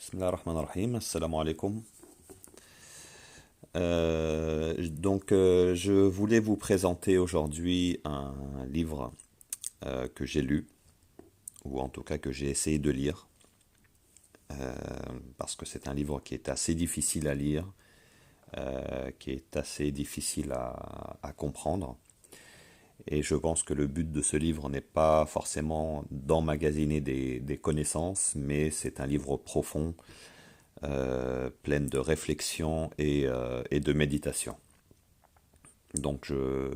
Bismillah ar-Rahman ar-Rahim, assalamu alaikum. Je voulais vous présenter aujourd'hui un livre que j'ai lu, ou en tout cas que j'ai essayé de lire, parce que c'est un livre qui est assez difficile à lire, qui est assez difficile à comprendre. Et je pense que le but de ce livre n'est pas forcément d'emmagasiner des connaissances, mais c'est un livre profond, pleine de réflexion et de méditation. Donc je ne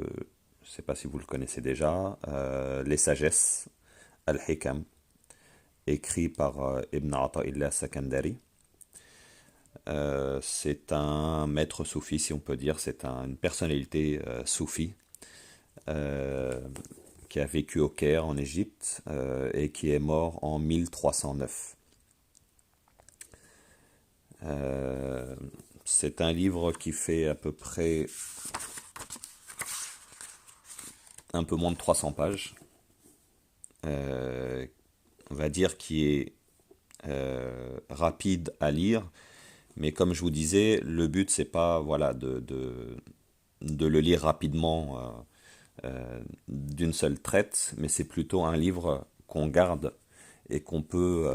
sais pas si vous le connaissez déjà, Les Sagesses, Al-Hikam, écrit par Ibn Ata'illah Sakandari. C'est un maître soufi, si on peut dire, c'est une personnalité soufie euh, qui a vécu au Caire en Égypte et qui est mort en 1309. Euh, c'est un livre qui fait à peu près un peu moins de 300 pages, euh, on va dire qui est rapide à lire, mais comme je vous disais, le but c'est pas voilà de le lire rapidement d'une seule traite, mais c'est plutôt un livre qu'on garde et qu'on peut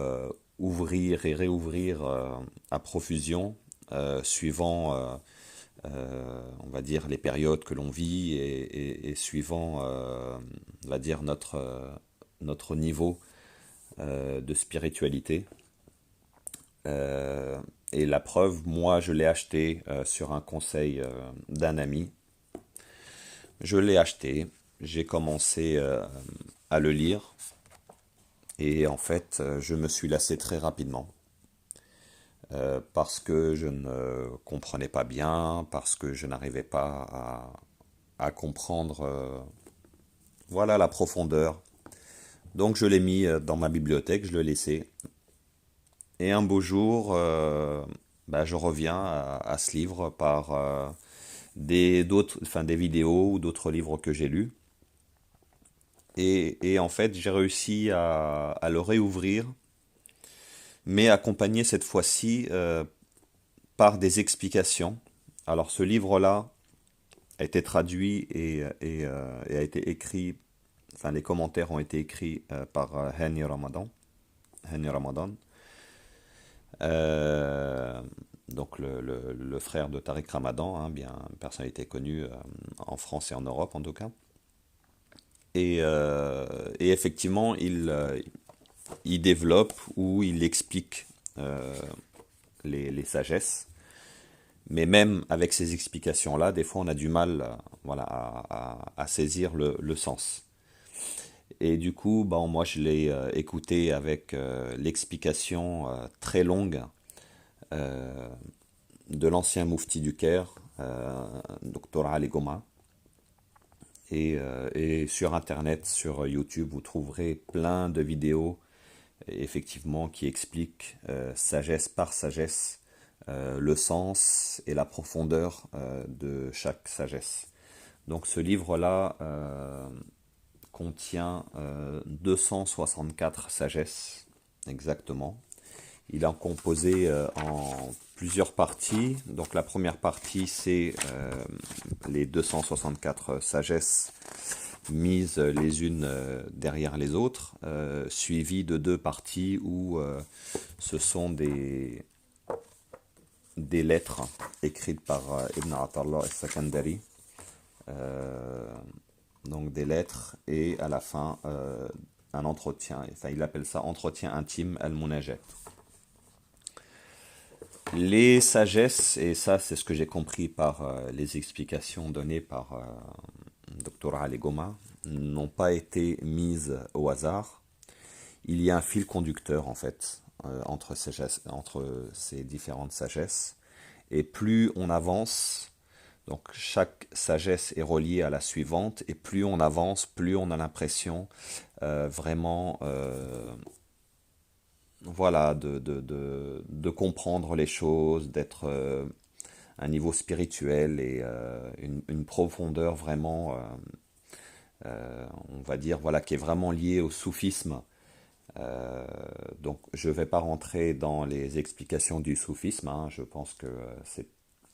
ouvrir et réouvrir à profusion suivant on va dire les périodes que l'on vit et suivant on va dire notre niveau de spiritualité. Euh, et la preuve, moi je l'ai acheté sur un conseil d'un ami. Je l'ai acheté, j'ai commencé à le lire et en fait je me suis lassé très rapidement parce que je ne comprenais pas bien, parce que je n'arrivais pas à comprendre voilà la profondeur. Donc je l'ai mis dans ma bibliothèque, je le laissais. Et un beau jour, je reviens à ce livre par des vidéos ou d'autres livres que j'ai lus. Et en fait, j'ai réussi à le réouvrir, mais accompagné cette fois-ci par des explications. Alors ce livre-là a été traduit et a été écrit, enfin les commentaires ont été écrits par Hani Ramadan. Hani Ramadan. Euh, donc le frère de Tariq Ramadan, hein, bien une personnalité connue en France et en Europe en tout cas. Et effectivement, il développe ou il explique euh, les sagesses. Mais même avec ces explications-là, des fois on a du mal voilà, à saisir le sens. Et du coup, bon, moi je l'ai écouté avec l'explication très longue euh, de l'ancien moufti du Caire, Dr Ali Goma. Et sur Internet, sur YouTube, vous trouverez plein de vidéos effectivement qui expliquent sagesse par sagesse le sens et la profondeur de chaque sagesse. Donc ce livre-là contient 264 sagesses exactement. Il est composé en plusieurs parties. Donc la première partie, c'est les 264 sagesses mises les unes derrière les autres, suivies de deux parties où ce sont des lettres écrites par Ibn Atallah al-Sakandari. Euh, donc des lettres et à la fin un entretien. Enfin, il appelle ça entretien intime al-Munajat. Les sagesses, et ça c'est ce que j'ai compris par les explications données par Dr Ali Goma, n'ont pas été mises au hasard. Il y a un fil conducteur en fait entre ces différentes sagesses. Et plus on avance, donc chaque sagesse est reliée à la suivante, et plus on avance, plus on a l'impression vraiment voilà, de comprendre les choses, d'être un niveau spirituel et une profondeur vraiment, on va dire, voilà, qui est vraiment liée au soufisme Donc je ne vais pas rentrer dans les explications du soufisme, hein. Je pense que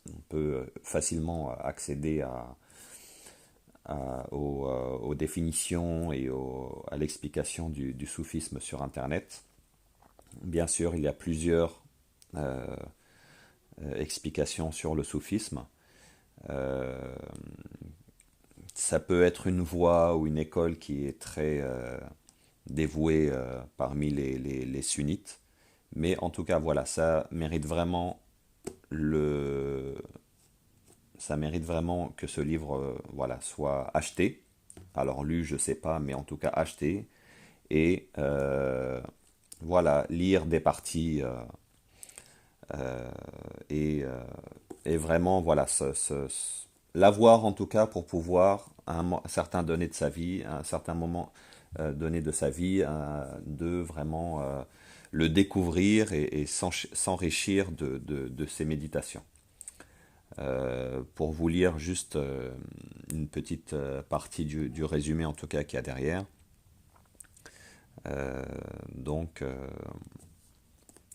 on peut facilement accéder aux définitions et à l'explication du soufisme sur Internet. Bien sûr, il y a plusieurs explications sur le soufisme. Euh, Ça peut être une voie ou une école qui est très dévouée parmi les sunnites. Mais en tout cas, voilà, le, ça mérite vraiment que ce livre voilà, soit acheté. Alors lu, je sais pas, mais en tout cas acheté. Et voilà, lire des parties euh, et, euh, et vraiment, voilà, l'avoir en tout cas pour pouvoir, à un certain donné de sa vie, à un certain moment donné de sa vie, de vraiment le découvrir et s'enrichir de ses méditations. Pour vous lire juste une petite partie du résumé en tout cas qu'il y a derrière. Euh, donc,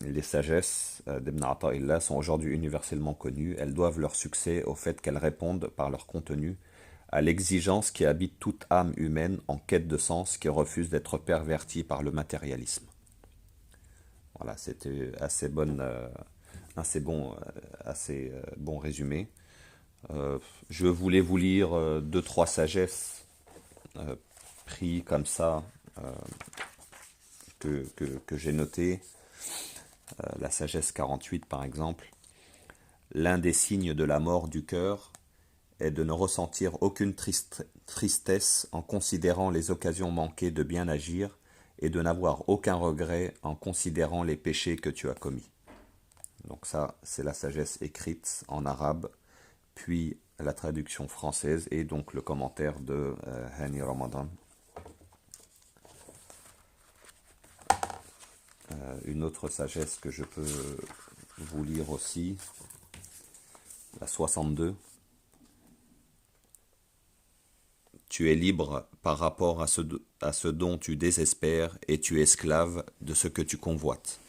les sagesses d'Ibn Ata'illah sont aujourd'hui universellement connues. Elles doivent leur succès au fait qu'elles répondent par leur contenu à l'exigence qui habite toute âme humaine en quête de sens qui refuse d'être pervertie par le matérialisme. Voilà, c'était assez bon résumé. Je voulais vous lire deux, trois sagesses euh, pris comme ça que j'ai notées. La sagesse 48 par exemple. L'un des signes de la mort du cœur est de ne ressentir aucune tristesse en considérant les occasions manquées de bien agir et de n'avoir aucun regret en considérant les péchés que tu as commis. Donc ça, c'est la sagesse écrite en arabe, puis la traduction française et donc le commentaire de Hani Ramadan. Une autre sagesse que je peux vous lire aussi, la 62. Tu es libre par rapport à ce dont tu désespères et tu es esclave de ce que tu convoites.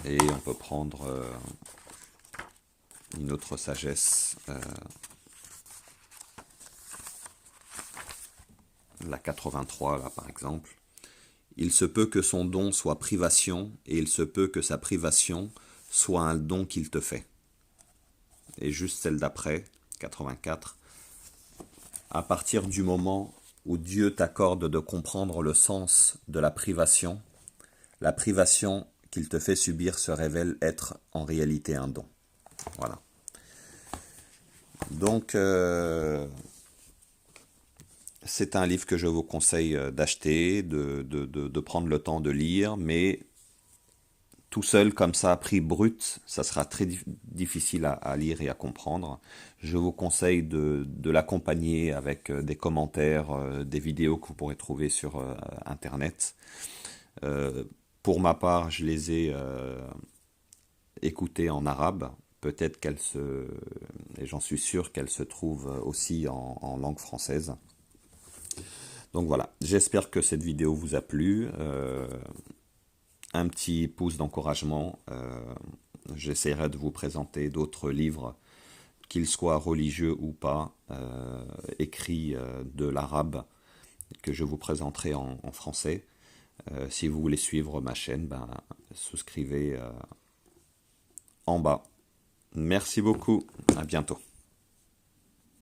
Et on peut prendre une autre sagesse, la 83 là par exemple. Il se peut que son don soit privation et il se peut que sa privation soit un don qu'il te fait. Et juste celle d'après, 84. À partir du moment où Dieu t'accorde de comprendre le sens de la privation qu'il te fait subir se révèle être en réalité un don. Voilà. Donc, c'est un livre que je vous conseille d'acheter, de prendre le temps de lire, mais tout seul, comme ça, à prix brut, ça sera très difficile à lire et à comprendre. Je vous conseille de l'accompagner avec des commentaires, des vidéos que vous pourrez trouver sur Internet. Pour ma part, je les ai écoutées en arabe. Peut-être et j'en suis sûr qu'elles se trouvent aussi en langue française. Donc voilà, j'espère que cette vidéo vous a plu. Un petit pouce d'encouragement. J'essaierai de vous présenter d'autres livres, qu'ils soient religieux ou pas, écrits de l'arabe, que je vous présenterai en français. Si vous voulez suivre ma chaîne, souscrivez en bas. Merci beaucoup, à bientôt.